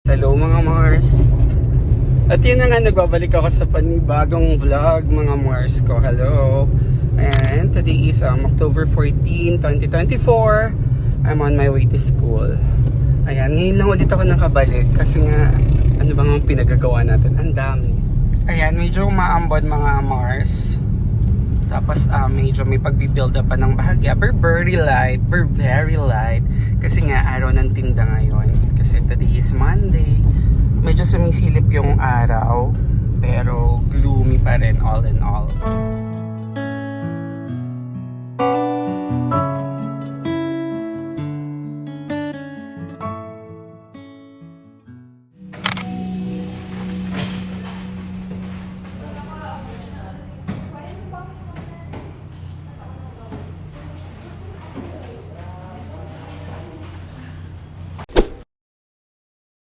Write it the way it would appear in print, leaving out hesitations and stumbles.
Hello mga Mars. At yun na nga, nagbabalik ako sa panibagong vlog mga Mars ko. Hello. And today is October 14, 2024. I'm on my way to school. Ayan, ngayon lang ulit ako nakabalik kasi nga, ano bang pinagagawa natin? Ang dami. Ayan, medyo umaambon mga Mars. Tapos medyo may pagbibuild up pa ng bahagya. But very light. Kasi nga araw ng tinda ngayon. Kasi today is Monday. Medyo sumisilip yung araw. Pero gloomy pa rin all in all.